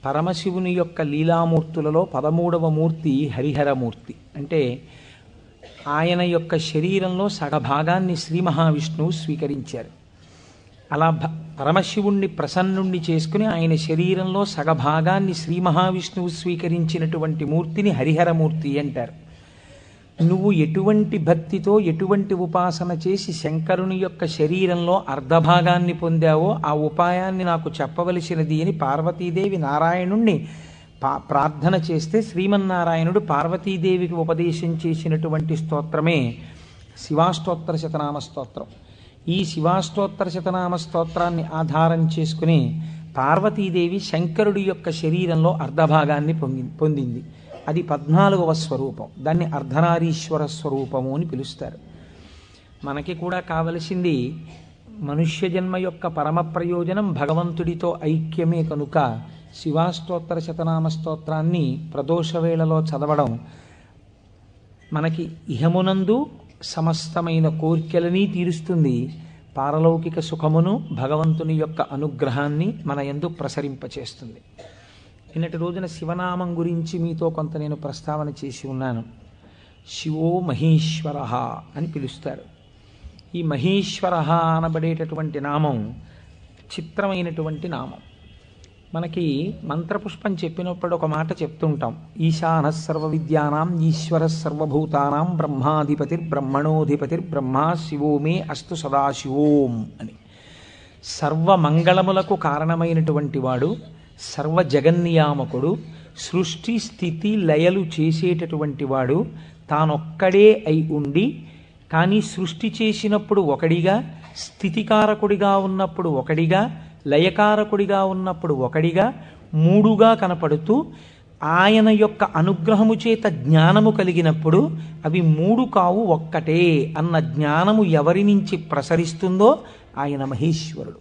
పరమశివుని యొక్క లీలామూర్తులలో 13వ మూర్తి హరిహరమూర్తి. అంటే ఆయన యొక్క శరీరంలో సగభాగాన్ని శ్రీ మహావిష్ణువు స్వీకరించారు. అలా పరమశివుణ్ణి ప్రసన్నుణ్ణి చేసుకుని ఆయన శరీరంలో సగభాగాన్ని శ్రీ మహావిష్ణువు స్వీకరించినటువంటి మూర్తిని హరిహరమూర్తి అంటారు. నువ్వు ఎటువంటి భక్తితో ఎటువంటి ఉపాసన చేసి శంకరుని యొక్క శరీరంలో అర్ధభాగాన్ని పొందావో ఆ ఉపాయాన్ని నాకు చెప్పవలసినది అని పార్వతీదేవి నారాయణుణ్ణి ప్రార్థన చేస్తే శ్రీమన్నారాయణుడు పార్వతీదేవికి ఉపదేశం చేసినటువంటి స్తోత్రమే శివాష్టోత్తర శతనామ స్తోత్రం. ఈ శివాష్టోత్తర శతనామ స్తోత్రాన్ని ఆధారం చేసుకుని పార్వతీదేవి శంకరుడి యొక్క శరీరంలో అర్ధభాగాన్ని పొందింది. అది 14వ స్వరూపం. దాన్ని అర్ధనారీశ్వర స్వరూపము అని పిలుస్తారు. మనకి కూడా కావలసింది మనుష్య జన్మ యొక్క పరమ ప్రయోజనం భగవంతుడితో ఐక్యమే కనుక శివాష్టోత్తర శతనామ స్తోత్రాన్ని ప్రదోష వేళలో చదవడం మనకి ఇహమునందు సమస్తమైన కోర్కెలని తీరుస్తుంది, పారలౌకిక సుఖమును భగవంతుని యొక్క అనుగ్రహాన్ని మన యందు ప్రసరింపచేస్తుంది. నిన్నటి రోజున శివనామం గురించి మీతో కొంత నేను ప్రస్తావన చేసి ఉన్నాను. శివో మహేశ్వర అని పిలుస్తారు. ఈ మహేశ్వర అనబడేటటువంటి నామం చిత్రమైనటువంటి నామం. మనకి మంత్రపుష్పం చెప్పినప్పుడు ఒక మాట చెప్తుంటాం, ఈశాన సర్వ విద్యానాం ఈశ్వర సర్వభూతానాం బ్రహ్మాధిపతిర్బ్రహ్మణోధిపతిర్బ్రహ్మ శివో మే అస్తు సదాశివోం అని. సర్వమంగళములకు కారణమైనటువంటి వాడు, సర్వ జగన్నియామకుడు, సృష్టి స్థితి లయలు చేసేటటువంటి వాడు, తానొక్కడే అయి ఉండి కానీ సృష్టి చేసినప్పుడు ఒకడిగా, స్థితికారకుడిగా ఉన్నప్పుడు ఒకడిగా, లయకారకుడిగా ఉన్నప్పుడు ఒకడిగా, మూడుగా కనపడుతూ ఆయన యొక్క అనుగ్రహము చేత జ్ఞానము కలిగినప్పుడు అవి మూడు కావు ఒక్కటే అన్న జ్ఞానము ఎవరి నుంచి ప్రసరిస్తుందో ఆయన మహేశ్వరుడు.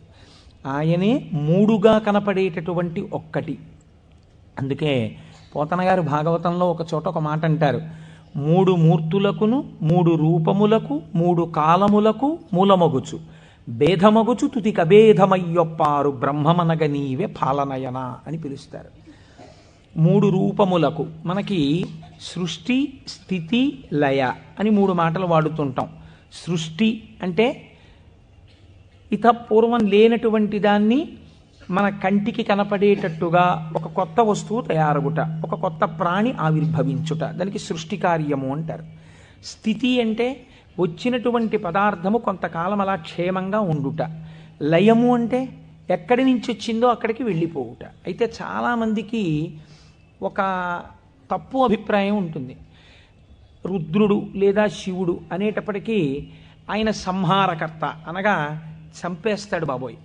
ఆయనే మూడుగా కనపడేటటువంటి ఒక్కటి. అందుకే పోతన గారు భాగవతంలో ఒక చోట ఒక మాట అంటారు, 3 మూర్తులకును 3 రూపములకు 3 కాలములకు మూలమగుచు భేదమగుచు తుతిక భేదమయ్యొప్పారు బ్రహ్మమనగ నీవే పాలనయన అని పిలుస్తారు. 3 రూపములకు మనకి సృష్టి స్థితి లయ అని 3 మాటలు వాడుతుంటాం. సృష్టి అంటే పూర్వం లేనటువంటి దాన్ని మన కంటికి కనపడేటట్టుగా ఒక కొత్త వస్తువు తయారగుట, ఒక కొత్త ప్రాణి ఆవిర్భవించుట, దానికి సృష్టి కార్యము అంటారు. స్థితి అంటే వచ్చినటువంటి పదార్థము కొంతకాలం అలా క్షేమంగా ఉండుట. లయము అంటే ఎక్కడి నుంచి వచ్చిందో అక్కడికి వెళ్ళిపోవుట. అయితే చాలామందికి ఒక తప్పు అభిప్రాయం ఉంటుంది. రుద్రుడు లేదా శివుడు అనేటప్పటికీ ఆయన సంహారకర్త, అనగా చంపేస్తాడు బాబోయ్.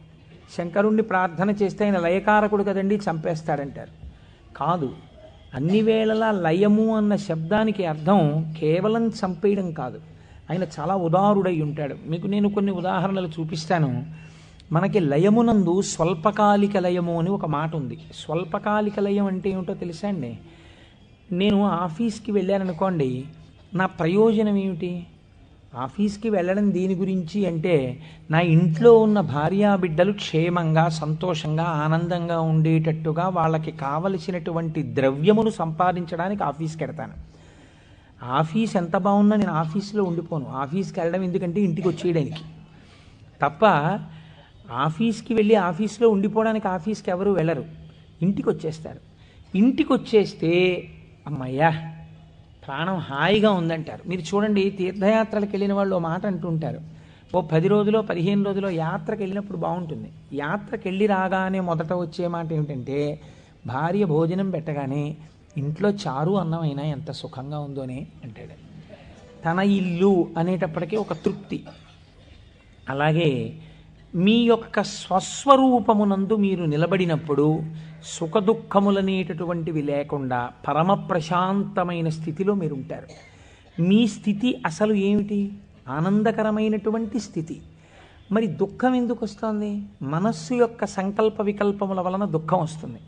శంకరుణ్ణి ప్రార్థన చేస్తే ఆయన లయకారకుడు కదండి, చంపేస్తాడంటారు. కాదు, అన్ని వేళలా లయము అన్న శబ్దానికి అర్థం కేవలం చంపేయడం కాదు. ఆయన చాలా ఉదారుడై ఉంటాడు. మీకు నేను కొన్ని ఉదాహరణలు చూపిస్తాను. మనకి లయమునందు స్వల్పకాలిక లయము అని ఒక మాట ఉంది. స్వల్పకాలిక లయం అంటే ఏమిటో తెలుసా అండి? నేను ఆఫీస్కి వెళ్ళాననుకోండి, నా ప్రయోజనం ఏమిటి? ఆఫీస్కి వెళ్ళడం దేని గురించి అంటే నా ఇంట్లో ఉన్న భార్యాబిడ్డలు క్షేమంగా సంతోషంగా ఆనందంగా ఉండేటట్టుగా వాళ్ళకి కావలసినటువంటి ద్రవ్యమును సంపాదించడానికి ఆఫీస్కి వెడతాను. ఆఫీస్ ఎంత బాగున్నా నేను ఆఫీస్లో ఉండిపోను. ఆఫీస్కి వెళ్ళడం ఎందుకంటే ఇంటికి వచ్చేయడానికి తప్ప. ఆఫీస్కి వెళ్ళి ఆఫీస్లో ఉండిపోవడానికి ఆఫీస్కి ఎవరు వెళ్ళరు, ఇంటికి వచ్చేస్తారు. ఇంటికి వచ్చేస్తే అమ్మయ్యా ప్రాణం హాయిగా ఉందంటారు. మీరు చూడండి, తీర్థయాత్రలకు వెళ్ళిన వాళ్ళు ఓ మాట అంటుంటారు, ఓ 10 రోజులో 15 రోజులో యాత్రకు వెళ్ళినప్పుడు బాగుంటుంది. యాత్రకు వెళ్ళి రాగానే మొదట వచ్చే మాట ఏమిటంటే, భార్య భోజనం పెట్టగానే ఇంట్లో చారు అన్నమైనా ఎంత సుఖంగా ఉందోనే అంటాడు. తన ఇల్లు అనేటప్పటికీ ఒక తృప్తి. అలాగే మీ యొక్క స్వస్వరూపమునందు మీరు నిలబడినప్పుడు సుఖదుఖములనేటటువంటివి లేకుండా పరమ ప్రశాంతమైన స్థితిలో మీరు ఉంటారు. మీ స్థితి అసలు ఏమిటి? ఆనందకరమైనటువంటి స్థితి. మరి దుఃఖం ఎందుకు వస్తుంది? మనస్సు యొక్క సంకల్ప వికల్పముల వలన దుఃఖం వస్తుంది.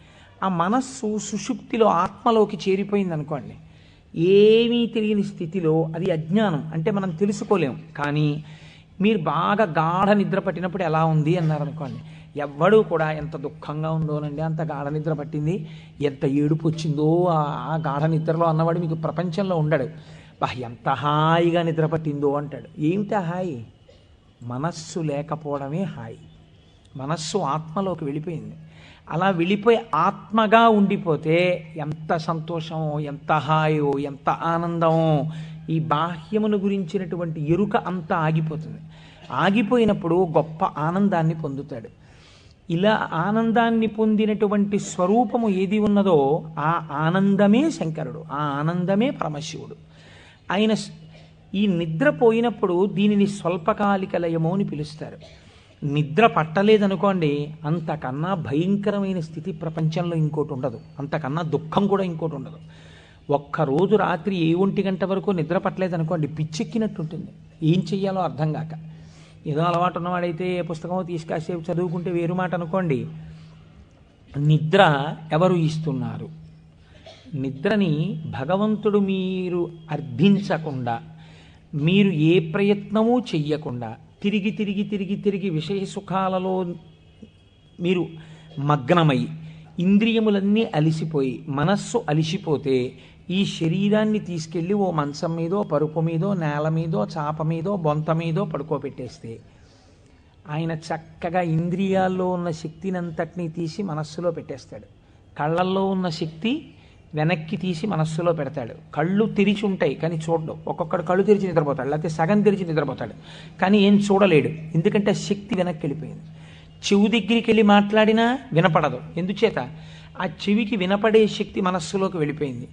ఆ మనస్సు సుషుప్తిలో ఆత్మలోకి చేరిపోయింది అనుకోండి, ఏమీ తెలియని స్థితిలో, అది అజ్ఞానం అంటే మనం తెలుసుకోలేం. కానీ మీరు బాగా గాఢ నిద్ర పట్టినప్పుడు ఎలా ఉంది అన్నారనుకోండి, ఎవ్వడూ కూడా ఎంత దుఃఖంగా ఉందోనండి, అంత గాఢ నిద్ర పట్టింది, ఎంత ఏడుపు వచ్చిందో ఆ గాఢ నిద్రలో అన్నవాడు మీకు ప్రపంచంలో ఉండడు. బా ఎంత హాయిగా నిద్ర పట్టిందో అంటాడు. ఏమిటా హాయి? మనస్సు లేకపోవడమే హాయి. మనస్సు ఆత్మలోకి వెళ్ళిపోయింది. అలా వెళ్ళిపోయి ఆత్మగా ఉండిపోతే ఎంత సంతోషమో, ఎంత హాయో, ఎంత ఆనందమో. ఈ బాహ్యమును గురించినటువంటి ఎరుక అంతా ఆగిపోతుంది. ఆగిపోయినప్పుడు గొప్ప ఆనందాన్ని పొందుతాడు. ఇలా ఆనందాన్ని పొందినటువంటి స్వరూపము ఏది ఉన్నదో ఆ ఆనందమే శంకరుడు, ఆ ఆనందమే పరమశివుడు. ఆయన ఈ నిద్ర పోయినప్పుడు దీనిని స్వల్పకాలిక లయము అని పిలుస్తారు. నిద్ర పట్టలేదనుకోండి, అంతకన్నా భయంకరమైన స్థితి ప్రపంచంలో ఇంకోటి ఉండదు, అంతకన్నా దుఃఖం కూడా ఇంకోటి ఉండదు. ఒక్కరోజు రాత్రి 1 గంట వరకు నిద్ర పట్టలేదనుకోండి, పిచ్చెక్కినట్టు ఉంటుంది, ఏం చెయ్యాలో అర్థం కాక. ఏదో అలవాటు ఉన్నవాడైతే పుస్తకం తీసుకాసేపు చదువుకుంటే వేరు మాట అనుకోండి. నిద్ర ఎవరు ఇస్తున్నారు? నిద్రని భగవంతుడు మీరు అర్థించకుండా, మీరు ఏ ప్రయత్నమూ చెయ్యకుండా తిరిగి తిరిగి తిరిగి తిరిగి విషయ సుఖాలలో మీరు మగ్నమై ఇంద్రియములన్నీ అలిసిపోయి మనస్సు అలిసిపోతే ఈ శరీరాన్ని తీసుకెళ్ళి ఓ మంచం మీదో, పరుపు మీదో, నేల మీదో, చాప మీదో, బొంత మీదో పడుకోబెట్టేస్తే ఆయన చక్కగా ఇంద్రియాల్లో ఉన్న శక్తిని అంతటినీ తీసి మనస్సులో పెట్టేస్తాడు. కళ్ళల్లో ఉన్న శక్తి వెనక్కి తీసి మనస్సులో పెడతాడు. కళ్ళు తెరిచి ఉంటాయి కానీ చూడడం. ఒక్కొక్కడు కళ్ళు తెరిచి నిద్రపోతాడు, లేకపోతే సగం తెరిచి నిద్రపోతాడు, కానీ ఏం చూడలేడు, ఎందుకంటే శక్తి వెనక్కి వెళ్ళిపోయింది. చెవు దగ్గరికి వెళ్ళి మాట్లాడినా వినపడదు, ఎందుచేత ఆ చెవికి వినపడే శక్తి మనస్సులోకి వెళ్ళిపోయింది.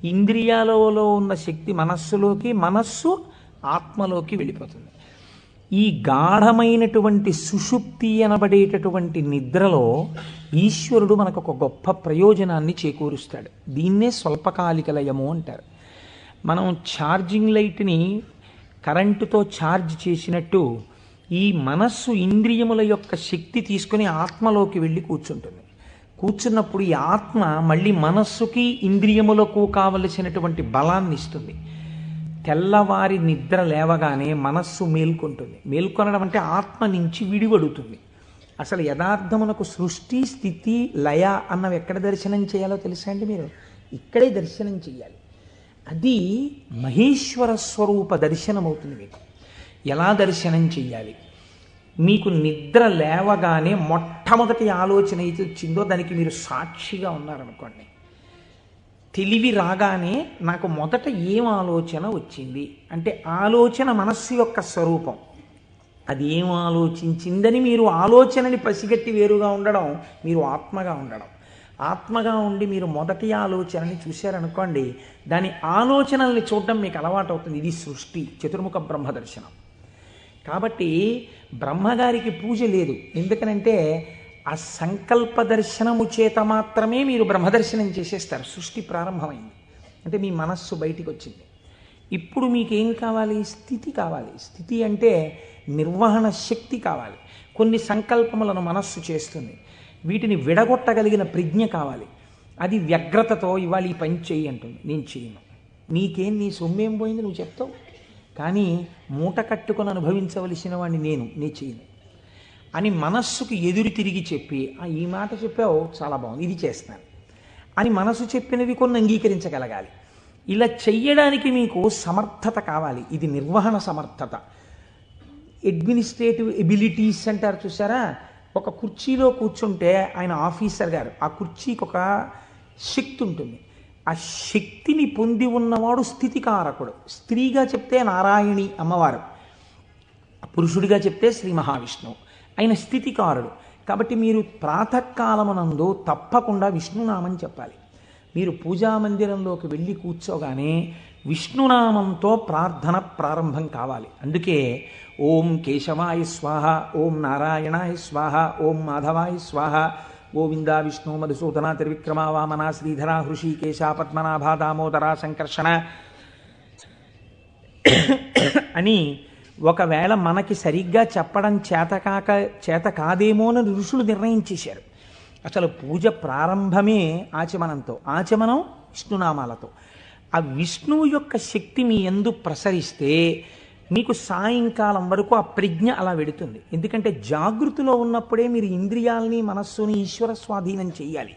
ఇంద్రియాలలో ఉన్న శక్తి మనస్సులోకి, మనస్సు ఆత్మలోకి వెళ్ళిపోతుంది. ఈ గాఢమైనటువంటి సుషుప్తి అనబడేటటువంటి నిద్రలో ఈశ్వరుడు మనకు ఒక గొప్ప ప్రయోజనాన్ని చేకూరుస్తాడు. దీన్నే స్వల్పకాలిక లయము అంటారు. మనం ఛార్జింగ్ లైట్ని కరెంటుతో ఛార్జ్ చేసినట్టు ఈ మనస్సు ఇంద్రియముల యొక్క శక్తి తీసుకుని ఆత్మలోకి వెళ్ళి కూర్చుంటుంది. కూర్చున్నప్పుడు ఈ ఆత్మ మళ్ళీ మనస్సుకి ఇంద్రియములకు కావలసినటువంటి బలాన్ని ఇస్తుంది. తెల్లవారి నిద్ర లేవగానే మనస్సు మేల్కొంటుంది. మేల్కొనడం అంటే ఆత్మ నుంచి విడివడుతుంది. అసలు యథార్థమునకు సృష్టి, స్థితి, లయ అన్నవి ఎక్కడ దర్శనం చేయాలో తెలుసా అండి? మీరు ఇక్కడే దర్శనం చేయాలి. అది మహేశ్వర స్వరూప దర్శనం అవుతుంది. మీకు ఎలా దర్శనం చెయ్యాలి? మీకు నిద్ర లేవగానే మొట్టమొదటి ఆలోచన అయితే వచ్చిందో దానికి మీరు సాక్షిగా ఉన్నారనుకోండి. తెలివి రాగానే నాకు మొదట ఏం ఆలోచన వచ్చింది అంటే ఆలోచన మనస్సు యొక్క స్వరూపం. అది ఏం ఆలోచించిందని మీరు ఆలోచనని పసిగట్టి వేరుగా ఉండడం, మీరు ఆత్మగా ఉండడం. ఆత్మగా ఉండి మీరు మొదటి ఆలోచనని చూశారనుకోండి, దాని ఆలోచనల్ని చూడడం మీకు అలవాటు అవుతుంది. ఇది సృష్టి, చతుర్ముఖ బ్రహ్మ దర్శనం. కాబట్టి బ్రహ్మగారికి పూజ లేదు. ఎందుకనంటే ఆ సంకల్ప దర్శనము చేత మాత్రమే మీరు బ్రహ్మదర్శనం చేసేస్తారు. సృష్టి ప్రారంభమైంది అంటే మీ మనస్సు బయటికి వచ్చింది. ఇప్పుడు మీకేం కావాలి? స్థితి కావాలి. స్థితి అంటే నిర్వహణ శక్తి కావాలి. కొన్ని సంకల్పములను మనస్సు చేస్తుంది, వీటిని విడగొట్టగలిగిన ప్రజ్ఞ కావాలి. అది వ్యగ్రతతో ఇవాళ ఈ పని చెయ్యి అంటుంది, నేను చేయను. నీకేం, నీ సొమ్మేం పోయింది నువ్వు చెప్తావు, కానీ మూట కట్టుకొని అనుభవించవలసిన వాడిని నేను చేయను అని మనస్సుకు ఎదురు తిరిగి చెప్పి, ఈ మాట చెప్పావు చాలా బాగుంది, ఇది చేస్తాను అని మనసు చెప్పినవి కొన్ని అంగీకరించగలగాలి. ఇలా చెయ్యడానికి మీకు సమర్థత కావాలి. ఇది నిర్వహణ సమర్థత. అడ్మినిస్ట్రేటివ్ ఎబిలిటీస్ అంటారు చూసారా? ఒక కుర్చీలో కూర్చుంటే ఆయన ఆఫీసర్ గారు, ఆ కుర్చీకి ఒక శక్తి ఉంటుంది. ఆ శక్తిని పొంది ఉన్నవాడు స్థితికారకుడు. స్త్రీగా చెప్తే నారాయణి అమ్మవారు, పురుషుడిగా చెప్తే శ్రీ మహావిష్ణువు. ఆయన స్థితికారుడు. కాబట్టి మీరు ప్రాతకాలమునందు తప్పకుండా విష్ణునామం చెప్పాలి. మీరు పూజామందిరంలోకి వెళ్ళి కూర్చోగానే విష్ణునామంతో ప్రార్థన ప్రారంభం కావాలి. అందుకే ఓం కేశవాయ స్వాహ, ఓం నారాయణాయ స్వాహ, ఓం మాధవాయ స్వాహ, గోవింద విష్ణు మధుసూదన త్రివిక్రమ వామన శ్రీధర హృషికేశ పద్మనాభ దామోదర సంకర్షణ అని ఒకవేళ మనకి సరిగ్గా చెప్పడం చేత కాదేమోనని ఋషులు నిర్ణయించేశారు. అసలు పూజ ప్రారంభమే ఆచమనంతో, ఆచమనం విష్ణునామాలతో. ఆ విష్ణువు యొక్క శక్తి మీ యందు ప్రసరిస్తే మీకు సాయంకాలం వరకు ఆ ప్రజ్ఞ అలా వెడుతుంది. ఎందుకంటే జాగృతిలో ఉన్నప్పుడే మీరు ఇంద్రియాలని మనస్సుని ఈశ్వర స్వాధీనం చెయ్యాలి.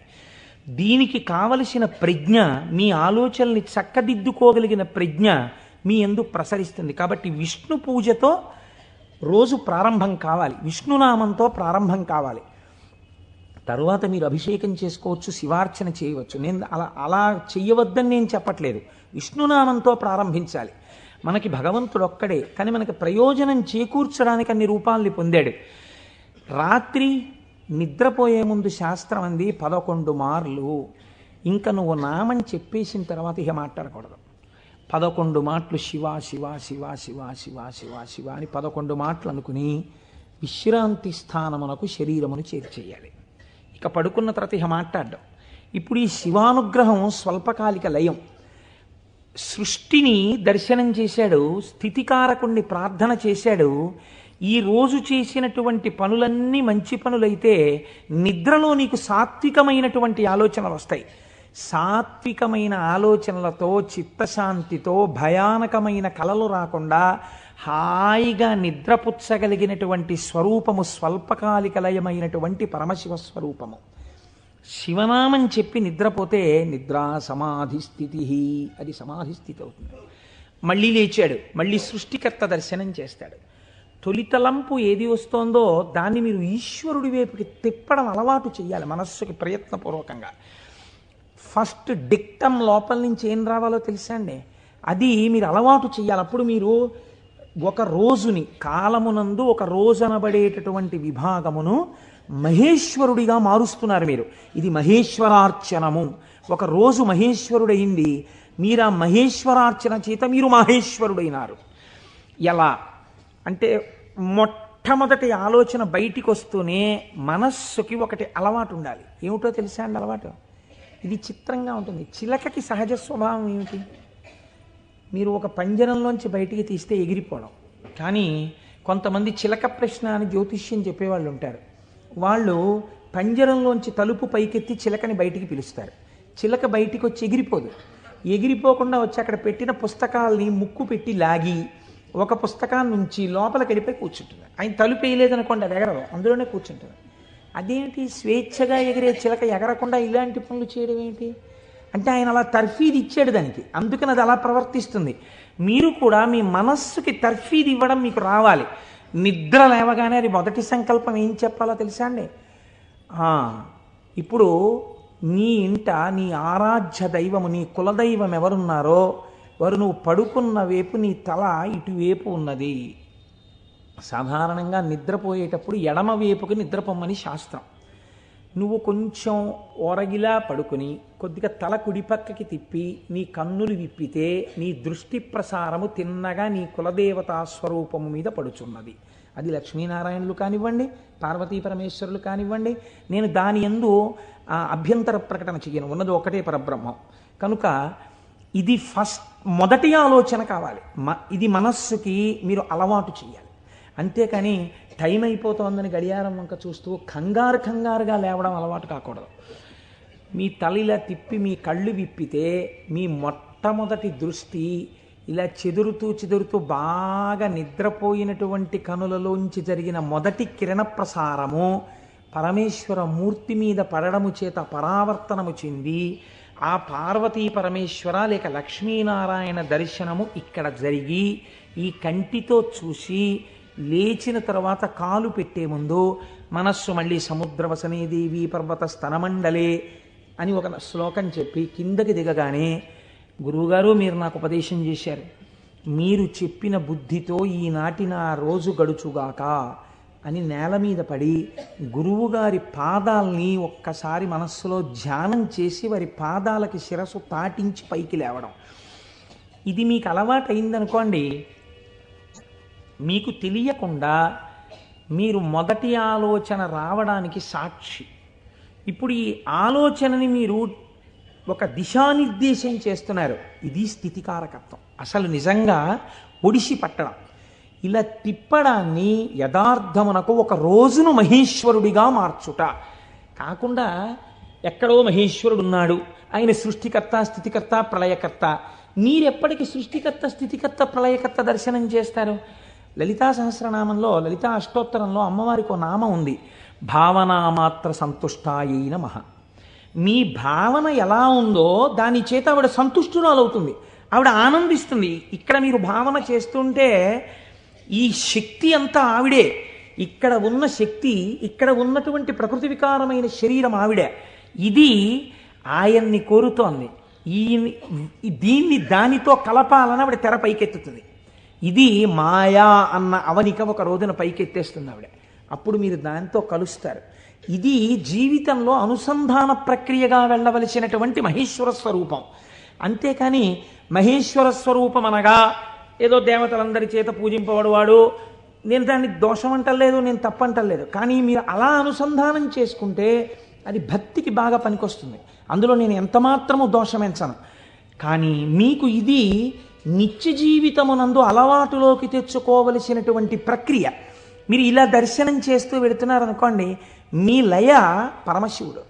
దీనికి కావలసిన ప్రజ్ఞ, మీ ఆలోచనల్ని చక్కదిద్దుకోగలిగిన ప్రజ్ఞ మీ యందు ప్రసరిస్తుంది. కాబట్టి విష్ణు పూజతో రోజు ప్రారంభం కావాలి, విష్ణునామంతో ప్రారంభం కావాలి. తరువాత మీరు అభిషేకం చేసుకోవచ్చు, శివార్చన చేయవచ్చు. నేను అలా చెయ్యవద్దని నేను చెప్పట్లేదు. విష్ణునామంతో ప్రారంభించాలి. మనకి భగవంతుడు ఒక్కడే, కానీ మనకి ప్రయోజనం చేకూర్చడానికి అన్ని రూపాల్ని పొందాడు. రాత్రి నిద్రపోయే ముందు శాస్త్రం అంది 11 మార్లు. ఇంకా నువ్వు నామం చెప్పేసిన తర్వాత ఇక మాట్లాడకూడదు. 11 మాటలు శివ శివ శివ శివ శివ శివ శివ అని 11 మాటలు అనుకుని విశ్రాంతి స్థానమునకు శరీరమును చేర్చేయాలి. ఇక పడుకున్న తర్వాత ఇక మాట్లాడడం. ఇప్పుడు ఈ శివానుగ్రహం స్వల్పకాలిక లయం. సృష్టిని దర్శనం చేశాడు, స్థితికారకుణ్ణి ప్రార్థన చేశాడు. ఈ రోజు చేసినటువంటి పనులన్నీ మంచి పనులైతే నిద్రలో నీకు సాత్వికమైనటువంటి ఆలోచనలు వస్తాయి. సాత్వికమైన ఆలోచనలతో, చిత్తశాంతితో, భయానకమైన కలలు రాకుండా హాయిగా నిద్రపుచ్చగలిగినటువంటి స్వరూపము స్వల్పకాలిక లయమైనటువంటి పరమశివ స్వరూపము. శివనామం చెప్పి నిద్రపోతే నిద్రా సమాధి స్థితి, అది సమాధి స్థితి అవుతుంది. మళ్ళీ లేచాడు, మళ్ళీ సృష్టికర్త దర్శనం చేస్తాడు. తొలితలంపు ఏది వస్తోందో దాన్ని మీరు ఈశ్వరుడి వైపుకి తిప్పడం అలవాటు చేయాలి మనస్సుకి ప్రయత్నపూర్వకంగా. ఫస్ట్ డిక్టం లోపల నుంచి ఏం రావాలో తెలుసా అండి, అది మీరు అలవాటు చేయాలి. అప్పుడు మీరు ఒక రోజుని, కాలమునందు ఒక రోజు అనబడేటటువంటి విభాగమును మహేశ్వరుడిగా మారుస్తున్నారు మీరు. ఇది మహేశ్వరార్చనము. ఒక రోజు మహేశ్వరుడయింది, మీరు ఆ మహేశ్వరార్చన చేత మీరు మహేశ్వరుడైనారు. ఎలా అంటే మొట్టమొదటి ఆలోచన బయటికి వస్తూనే మనస్సుకి ఒకటి అలవాటు ఉండాలి. ఏమిటో తెలుసా అండి అలవాటు? ఇది చిత్రంగా ఉంటుంది. చిలకకి సహజ స్వభావం ఏమిటి? మీరు ఒక పంజరంలోంచి బయటికి తీస్తే ఎగిరిపోవడం. కానీ కొంతమంది చిలక ప్రశ్న అని జ్యోతిష్యం చెప్పేవాళ్ళు ఉంటారు. వాళ్ళు పంజరంలోంచి తలుపు పైకెత్తి చిలకని బయటికి పిలుస్తారు. చిలక బయటికి వచ్చి ఎగిరిపోదు. ఎగిరిపోకుండా వచ్చి అక్కడ పెట్టిన పుస్తకాలని ముక్కు పెట్టి లాగి ఒక పుస్తకాన్ని నుంచి లోపలికి వెళ్ళిపోయి కూర్చుంటుంది. ఆయన తలుపు వేయలేదనుకోండి, అది ఎగరదు, అందులోనే కూర్చుంటుంది. అదేంటి స్వేచ్ఛగా ఎగిరే చిలక ఎగరకుండా ఇలాంటి పనులు చేయడం ఏంటి అంటే ఆయన అలా తర్ఫీదు ఇచ్చాడు దానికి, అందుకని అది అలా ప్రవర్తిస్తుంది. మీరు కూడా మీ మనస్సుకి తర్ఫీదు ఇవ్వడం మీకు రావాలి. నిద్ర లేవగానే అది మొదటి సంకల్పం ఏం చెప్పాలో తెలుసా అండి? ఇప్పుడు నీ ఇంట నీ ఆరాధ్య దైవము, నీ కులదైవం ఎవరున్నారో వారు నువ్వు పడుకున్న వైపు నీ తల ఇటువైపు ఉన్నది. సాధారణంగా నిద్రపోయేటప్పుడు ఎడమ వైపుకి నిద్రపోమ్మని శాస్త్రం. నువ్వు కొంచెం ఓరగిలా పడుకుని కొద్దిగా తల కుడిపక్కకి తిప్పి నీ కన్నులు విప్పితే నీ దృష్టి ప్రసారము తిన్నగా నీ కులదేవతా స్వరూపము మీద పడుచున్నది. అది లక్ష్మీనారాయణులు కానివ్వండి, పార్వతీ పరమేశ్వరులు కానివ్వండి. నేను దాని యందు అభ్యంతర ప్రకటన చెయ్యను, ఉన్నది ఒకటే పరబ్రహ్మం. కనుక ఇది మొదటి ఆలోచన కావాలి. ఇది మనస్సుకి మీరు అలవాటు చేయాలి. అంతేకాని టైం అయిపోతోందని గడియారం వంక చూస్తూ కంగారుగా లేవడం అలవాటు కాకూడదు. మీ తల ఇలా తిప్పి మీ కళ్ళు విప్పితే మీ మొట్టమొదటి దృష్టి ఇలా చెదురుతూ బాగా నిద్రపోయినటువంటి కనులలోంచి జరిగిన మొదటి కిరణ ప్రసారము పరమేశ్వర మూర్తి మీద పడడము చేత పరావర్తనము చెంది ఆ పార్వతీ పరమేశ్వర లేక లక్ష్మీనారాయణ దర్శనము ఇక్కడ జరిగి ఈ కంటితో చూసి లేచిన తర్వాత కాలు పెట్టే ముందు మనస్సు మళ్ళీ సముద్రవసనే దేవి పర్వత స్తనమండలే అని ఒక శ్లోకం చెప్పి కిందకి దిగగానే, గురువుగారు మీరు నాకు ఉపదేశం చేశారు, మీరు చెప్పిన బుద్ధితో ఈనాటి నా రోజు గడుచుగాక అని నేల మీద పడి గురువుగారి పాదాలని ఒక్కసారి మనస్సులో ధ్యానం చేసి వారి పాదాలకి శిరస్సు తాటించి పైకి లేవడం. ఇది మీకు అలవాటైందనుకోండి, మీకు తెలియకుండా మీరు మొదటి ఆలోచన రావడానికి సాక్షి. ఇప్పుడు ఈ ఆలోచనని మీరు ఒక దిశానిర్దేశం చేస్తున్నారు. ఇది స్థితికారకత్వం. అసలు నిజంగా ఒడిసి పట్టడం, ఇలా తిప్పడాన్ని యథార్థమునకు ఒక రోజును మహేశ్వరుడిగా మార్చుట కాకుండా ఎక్కడో మహేశ్వరుడు ఉన్నాడు, ఆయన సృష్టికర్త స్థితికర్త ప్రళయకర్త. మీరెప్పటికి సృష్టికర్త స్థితికర్త ప్రళయకర్త దర్శనం చేస్తారు? లలితా సహస్రనామంలో, లలితా అష్టోత్తరంలో అమ్మవారికి ఒక నామం ఉంది, భావనామాత్ర సంతుష్టాయై నమః. మీ భావన ఎలా ఉందో దాని చేత ఆవిడ సంతుష్టురాలవుతుంది, ఆవిడ ఆనందిస్తుంది. ఇక్కడ మీరు భావన చేస్తుంటే ఈ శక్తి అంతా ఆవిడే, ఇక్కడ ఉన్న శక్తి, ఇక్కడ ఉన్నటువంటి ప్రకృతి వికారమైన శరీరం ఆవిడే. ఇది ఆయన్ని కోరుతోంది. దీన్ని దానితో కలపాలని ఆవిడ తెర పైకెత్తుతుంది. ఇది మాయా అన్న అవనిక ఒక రోజున పైకెత్తేస్తుంది ఆవిడ. అప్పుడు మీరు దానితో కలుస్తారు. ఇది జీవితంలో అనుసంధాన ప్రక్రియగా వెళ్ళవలసినటువంటి మహేశ్వర స్వరూపం. అంతేకాని మహేశ్వర స్వరూపం అనగా ఏదో దేవతలందరి చేత పూజింపబడువాడు, నేను దాన్ని దోషం అంటలేదు, నేను తప్పంటలేదు. కానీ మీరు అలా అనుసంధానం చేసుకుంటే అది భక్తికి బాగా పనికొస్తుంది. అందులో నేను ఎంతమాత్రము దోషమెంచను. కానీ మీకు ఇది నిత్య జీవితమునందు అలవాటులోకి తెచ్చుకోవలసినటువంటి ప్రక్రియ. మీరు ఇలా దర్శనం చేస్తూ వెళుతున్నారనుకోండి, మీ లయ పరమశివుడు.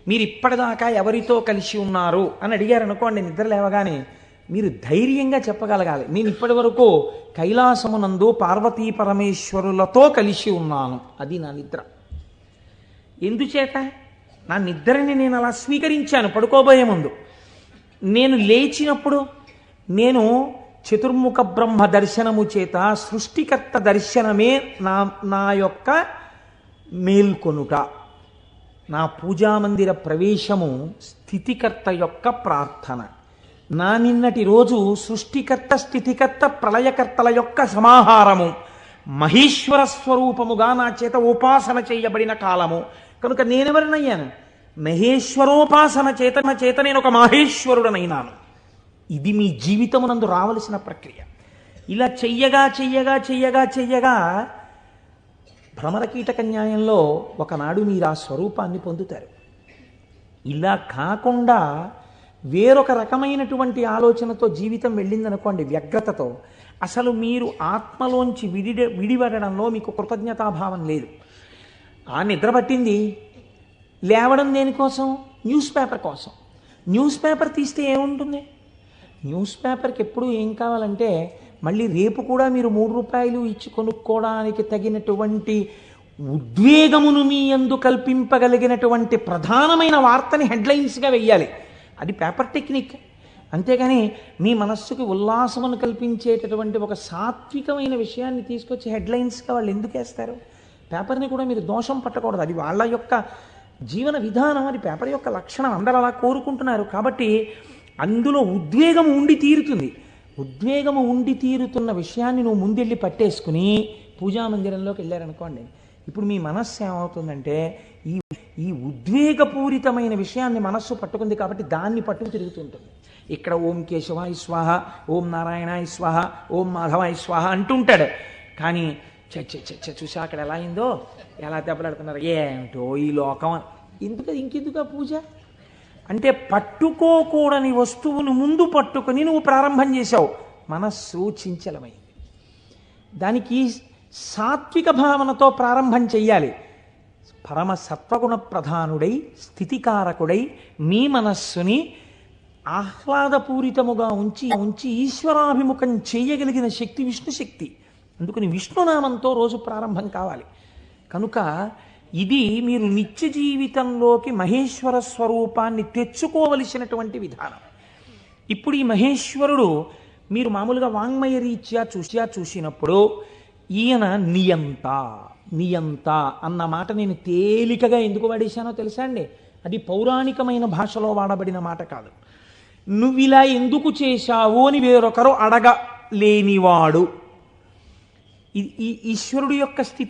మీరు ఇప్పటిదాకా ఎవరితో కలిసి ఉన్నారు అని అడిగారనుకోండి, నిద్ర లేవగానే మీరు ధైర్యంగా చెప్పగలగాలి, నేను ఇప్పటి వరకు కైలాసమునందు పార్వతీ పరమేశ్వరులతో కలిసి ఉన్నాను. అది నా నిద్ర. ఎందుచేత? నా నిద్రని నేను అలా స్వీకరించాను పడుకోబోయే ముందు. నేను లేచినప్పుడు నేను చతుర్ముఖ బ్రహ్మ దర్శనము చేత సృష్టికర్త దర్శనమే నా యొక్క మేల్కొనుట. నా పూజామందిర ప్రవేశము స్థితికర్త యొక్క ప్రార్థన. నా నిన్నటి రోజు సృష్టికర్త స్థితికర్త ప్రళయకర్తల యొక్క సమాహారము, మహేశ్వర స్వరూపముగా నా చేత ఉపాసన చేయబడిన కాలము. కనుక నేనెవరినయ్యాను? మహేశ్వరోపాసన చేత నేను ఒక మహేశ్వరుడనైనాను. ఇది మీ జీవితమునందు రావలసిన ప్రక్రియ. ఇలా చెయ్యగా భ్రమరకీటక న్యాయంలో ఒకనాడు మీరు ఆ స్వరూపాన్ని పొందుతారు. ఇలా కాకుండా వేరొక రకమైనటువంటి ఆలోచనతో జీవితం వెళ్ళిందనుకోండి, వ్యగ్రతతో, అసలు మీరు ఆత్మలోంచి విడిపడడంలో మీకు కృతజ్ఞతాభావం లేదు. ఆ నిద్ర పట్టింది, లేవడం దేనికోసం? న్యూస్ పేపర్ కోసం. న్యూస్ పేపర్ తీస్తే ఏముంటుంది? న్యూస్ పేపర్కి ఎప్పుడు ఏం కావాలంటే మళ్ళీ రేపు కూడా మీరు 3 రూపాయలు ఇచ్చి కొనుక్కోవడానికి తగినటువంటి ఉద్వేగమును మీ యందు కల్పింపగలిగినటువంటి ప్రధానమైన వార్తని హెడ్లైన్స్గా వెయ్యాలి. అది పేపర్ టెక్నిక్. అంతేగాని మీ మనస్సుకి ఉల్లాసమును కల్పించేటటువంటి ఒక సాత్వికమైన విషయాన్ని తీసుకొచ్చి హెడ్లైన్స్గా వాళ్ళు ఎందుకు వేస్తారు? పేపర్ని కూడా మీరు దోషం పట్టకూడదు. అది వాళ్ళ యొక్క జీవన విధానం, అది పేపర్ యొక్క లక్షణం. అందరూ అలా కోరుకుంటున్నారు. కాబట్టి అందులో ఉద్వేగం ఉండి తీరుతుంది. ఉద్వేగము ఉండి తీరుతున్న విషయాన్ని నువ్వు ముందెళ్ళి పట్టేసుకుని పూజామందిరంలోకి వెళ్ళారనుకోండి, ఇప్పుడు మీ మనస్సు ఏమవుతుందంటే ఈ ఉద్వేగపూరితమైన విషయాన్ని మనస్సు పట్టుకుంది కాబట్టి దాన్ని పట్టుకు తిరుగుతుంటుంది. ఇక్కడ ఓం కేశవాయ స్వాహ, ఓం నారాయణాయ స్వాహ, ఓం మాధవాయ స్వాహ అంటుంటాడు. కానీ చూసా అక్కడ ఎలా అయిందో, ఎలా దెబ్బలాడుతున్నారు, ఏమిటో ఈ లోకం. ఇంకెందుకు ఆ పూజ అంటే? పట్టుకోకూడని వస్తువును ముందు పట్టుకుని నువ్వు ప్రారంభం చేశావు, మనస్సు చించలమైంది. దానికి సాత్విక భావనతో ప్రారంభం చెయ్యాలి. పరమ సత్వగుణ ప్రధానుడై స్థితికారకుడై మీ మనస్సుని ఆహ్లాదపూరితముగా ఉంచి ఈశ్వరాభిముఖం చేయగలిగిన శక్తి విష్ణు శక్తి. అందుకని విష్ణునామంతో రోజు ప్రారంభం కావాలి. కనుక ఇది మీరు నిత్య జీవితంలోకి మహేశ్వర స్వరూపాన్ని తెచ్చుకోవలసినటువంటి విధానం. ఇప్పుడు ఈ మహేశ్వరుడు మీరు మామూలుగా వాంగ్మయ రీత్యా చూసినప్పుడు ఈయన నియంత అన్న మాట నేను తేలికగా ఎందుకు వాడేశానో తెలుసా అండి? అది పౌరాణికమైన భాషలో వాడబడిన మాట కాదు. నువ్విలా ఎందుకు చేశావు అని వేరొకరు అడగలేనివాడు. ఈ ఈశ్వరుడు యొక్క స్థితి